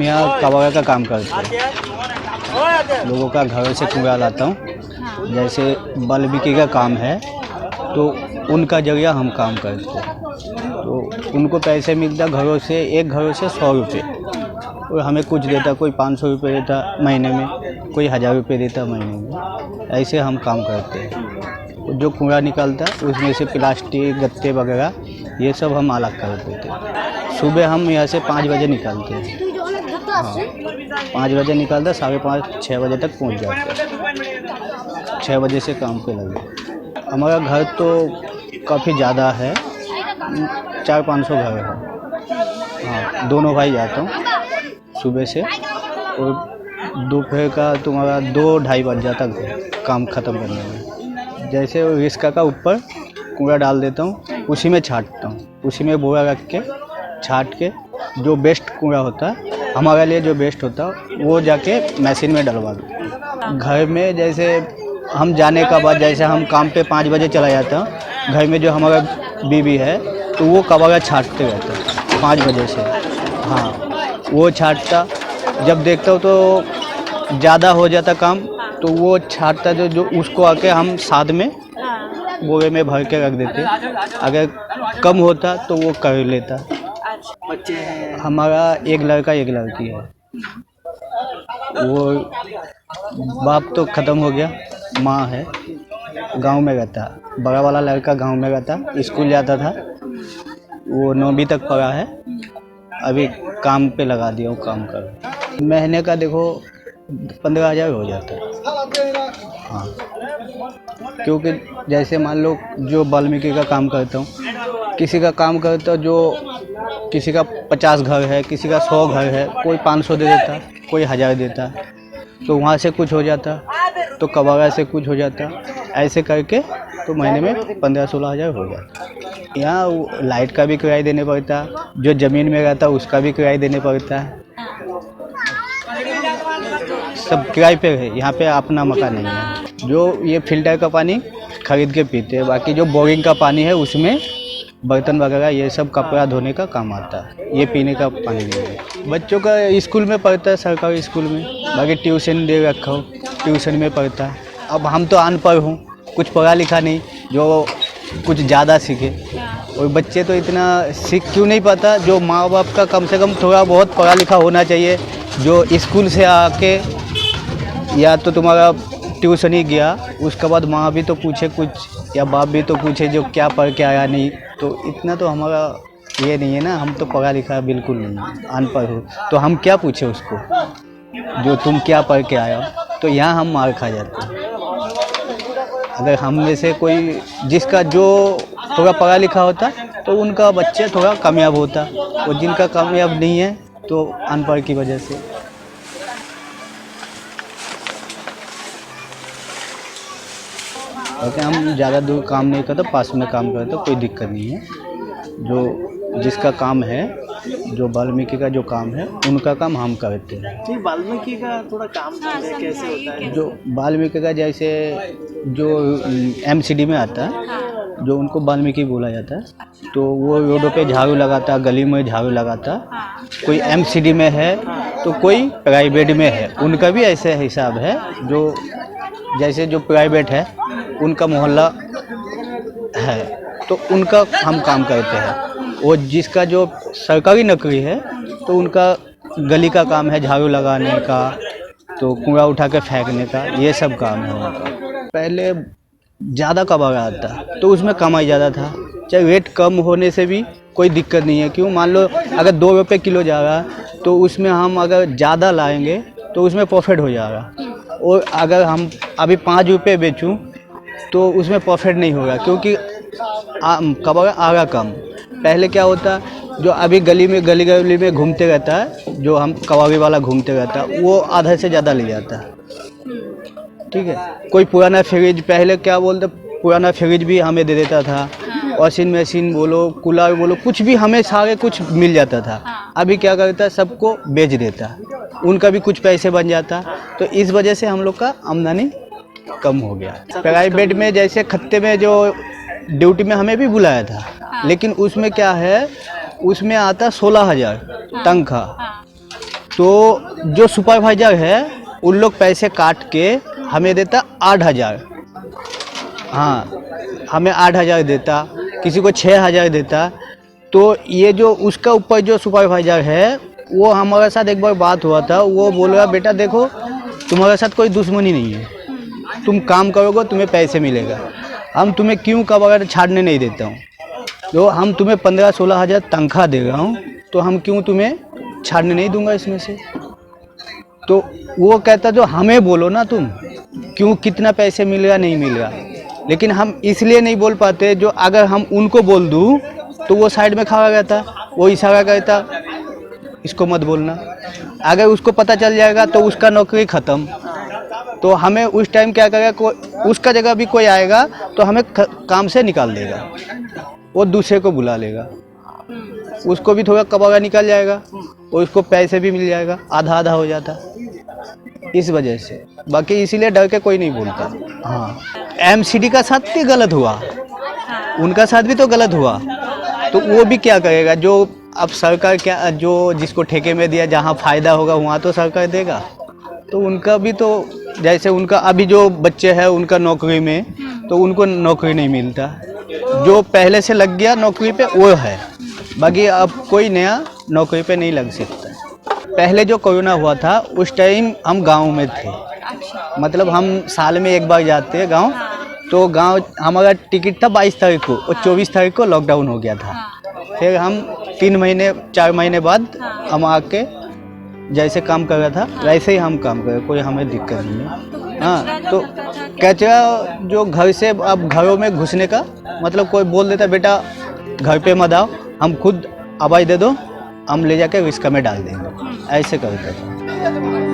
यहाँ कबाड़ा का काम करते हैं, लोगों का घरों से कूड़ा लाता हूँ। जैसे वाल्मीकि का काम है तो उनका जरिया हम काम करते हैं, तो उनको पैसे मिलता घरों से, एक घरों से 100 रुपये, और हमें कुछ देता, कोई 500 रुपये देता महीने में, कोई 1000 रुपये देता महीने में। ऐसे हम काम करते हैं। जो कूड़ा निकलता है उसमें से प्लास्टिक, गत्ते वगैरह ये सब हम अलग कर देते हैं। सुबह हम यहाँ से 5 बजे निकलते हैं, हाँ 5 बजे निकलता, 5:30 6 बजे तक पहुँच जाते हैं। 6 बजे से काम पे लगे। हमारा घर तो काफ़ी ज़्यादा है, 400-500 घर है। हाँ, दोनों भाई जाता हूँ सुबह से, और दोपहर का तुम्हारा 2-2:30 बज जाता काम ख़त्म करने में। जैसे रिक्शा का ऊपर कूड़ा डाल देता हूँ, उसी में छांटता हूँ, उसी में बोरा रख के छांट के जो बेस्ट कूड़ा होता है हमारे लिए, जो बेस्ट होता है वो जाके मशीन में डलवा दो। घर में जैसे हम जाने का बाद, जैसे हम काम पे 5 बजे चला जाता हूँ, घर में जो हमारा बीवी है तो वो कबाड़ा छांटते रहता है 5 बजे से। हाँ, वो छांटता, जब देखता हूँ तो ज़्यादा हो जाता काम, तो वो छांटता जो उसको आके हम साथ में बोरे में भर के रख देते। अगर कम होता तो वो कर लेता। बच्चे हैं हमारा एक लड़का एक लड़की है। वो बाप तो ख़त्म हो गया, माँ है, गांव में रहता। बड़ा वाला लड़का गांव में रहता, स्कूल जाता था, वो 9वीं तक पढ़ा है। अभी काम पे लगा दिया हूँ, काम कर। महीने का देखो 15,000 हो जाता है। हाँ, क्योंकि जैसे मान लो जो वाल्मीकि का काम करता हूँ, किसी का काम करता हूँ, जो किसी का 50 घर है, किसी का 100 घर है, कोई 500 दे देता, कोई 1000 देता, तो वहाँ से कुछ हो जाता, तो कबाड़ा से कुछ हो जाता। ऐसे करके तो महीने में 15-16 हज़ार हो जाता। यहाँ लाइट का भी किराया देने पड़ता, जो ज़मीन में रहता उसका भी किराया देने पड़ता है, सब किराए पे है। यहाँ पे अपना मकान नहीं है। जो ये फिल्टर का पानी खरीद के पीते हैं, बाकी जो बोरिंग का पानी है उसमें बर्तन वगैरह ये सब कपड़ा धोने का काम आता है, ये पीने का पानी नहीं है। बच्चों का स्कूल में पढ़ता है, सरकारी स्कूल में, बाकी ट्यूशन दे रखा हो, ट्यूशन में पढ़ता है। अब हम तो अनपढ़ हूँ, कुछ पढ़ा लिखा नहीं जो कुछ ज़्यादा सीखे, और बच्चे तो इतना सीख क्यों नहीं पाता। जो माँ बाप का कम से कम थोड़ा बहुत पढ़ा लिखा होना चाहिए, जो स्कूल से आके या तो तुम्हारा ट्यूशन ही गया, उसके बाद माँ भी तो पूछे कुछ, या बाप भी तो पूछे जो क्या पढ़ के आया नहीं। तो इतना तो हमारा ये नहीं है ना, हम तो पढ़ा लिखा बिल्कुल नहीं, अनपढ़ हो, तो हम क्या पूछे उसको जो तुम क्या पढ़ के आया हो। तो यहाँ हम मार खा जाते हैं। अगर हम में से कोई जिसका जो थोड़ा पढ़ा लिखा होता तो उनका बच्चे थोड़ा कामयाब होता, और जिनका कामयाब नहीं है तो अनपढ़ की वजह से। ओके, हम ज़्यादा दूर काम नहीं करते, पास में काम करते, कोई दिक्कत नहीं है। जो जिसका काम है, जो वाल्मीकि का जो काम है, उनका काम हम करते हैं। वाल्मीकि का थोड़ा काम कैसे होता है? जो वाल्मीकि का जैसे जो MCD में आता है, जो उनको वाल्मीकि बोला जाता है, तो वो रोडों पे झाड़ू लगाता, गली में झाड़ू लगाता। कोई MCD में है तो कोई प्राइवेट में है, उनका भी ऐसे हिसाब है। जो जैसे जो प्राइवेट है उनका मोहल्ला है तो उनका हम काम करते हैं, और जिसका जो सरकारी नौकरी है तो उनका गली का काम है, झाड़ू लगाने का, तो कूड़ा उठा के फेंकने का, ये सब काम है उनका। पहले ज़्यादा कबाड़ा आता तो उसमें कमाई ज़्यादा था, चाहे रेट कम होने से भी कोई दिक्कत नहीं है। क्यों, मान लो अगर 2 रुपये किलो जा रहा है तो उसमें हम अगर ज़्यादा लाएंगे तो उसमें प्रॉफिट हो जाएगा, और अगर हम अभी 5 रुपये बेचूं तो उसमें प्रॉफिट नहीं होगा, क्योंकि कबाड़ा आगा कम। पहले क्या होता, जो अभी गली में घूमते रहता है, जो हम कबाड़ी वाला घूमते रहता है, वो आधे से ज़्यादा ले जाता है। ठीक है, कोई पुराना फ्रिज, पहले क्या बोलते, पुराना फ्रिज भी हमें दे देता था, वॉशिंग मशीन बोलो, कूलर बोलो, कुछ भी हमें सारे कुछ मिल जाता था। अभी क्या करता है, सबको बेच देता, उनका भी कुछ पैसे बन जाता। तो इस वजह से हम लोग का आमदनी कम हो गया। प्राइवेट में जैसे खत्ते में जो ड्यूटी में हमें भी बुलाया था, लेकिन उसमें क्या है, उसमें आता 16,000 तनख्वाह, तो जो सुपरवाइजर है उन लोग पैसे काट के हमें देता 8,000। हाँ, हमें 8,000 देता, किसी को 6,000 देता। तो ये जो उसका ऊपर जो सुपरवाइजर है वो हमारे साथ एक बार बात हुआ था, वो बोल रहा बेटा देखो तुम्हारे साथ कोई दुश्मनी नहीं है, तुम काम करोगे तुम्हें पैसे मिलेगा, हम तुम्हें क्यों कबाड़ छाड़ने नहीं देता हूँ, तो हम तुम्हें 15-16 हज़ार तनख्वाह दे रहा हूँ, तो हम क्यों तुम्हें छाड़ने नहीं दूंगा इसमें से। तो वो कहता जो हमें बोलो ना तुम क्यों कितना पैसे मिलेगा नहीं मिलेगा, लेकिन हम इसलिए नहीं बोल पाते जो अगर हम उनको बोल दूँ तो वो साइड में खड़ा रहता, वो इशारा करता इसको मत बोलना, अगर उसको पता चल जाएगा तो उसका नौकरी ख़त्म। तो हमें उस टाइम क्या करेगा, उसका जगह भी कोई आएगा तो हमें काम से निकाल देगा, वो दूसरे को बुला लेगा, उसको भी थोड़ा कबाड़ा निकल जाएगा और उसको पैसे भी मिल जाएगा, आधा आधा हो जाता इस वजह से। बाकी इसीलिए डर के कोई नहीं बोलता। हाँ, एमसीडी का साथ भी गलत हुआ, उनका साथ भी तो गलत हुआ, तो वो भी क्या करेगा, जो अब सरकार क्या जो जिसको ठेके में दिया जहाँ फ़ायदा होगा वहाँ तो सरकार देगा, तो उनका भी तो जैसे उनका अभी जो बच्चे हैं उनका नौकरी में, तो उनको नौकरी नहीं मिलता, जो पहले से लग गया नौकरी पे वो है, बाकी अब कोई नया नौकरी पे नहीं लग सकता। पहले जो कोरोना हुआ था उस टाइम हम गांव में थे, मतलब हम साल में एक बार जाते हैं गांव, तो गांव हमारा टिकट था 22 तारीख को और 24 तारीख को लॉकडाउन हो गया था। फिर हम 3-4 महीने बाद हम आके जैसे काम कर रहा था वैसे ही हम काम कर रहे, कोई हमें दिक्कत नहीं है। हाँ, तो कचरा जो घर से अब घरों में घुसने का मतलब कोई बोल देता बेटा घर पे मत आओ, हम खुद आवाज़ दे दो, हम ले जाके रिस्का में डाल देंगे, ऐसे करते थे।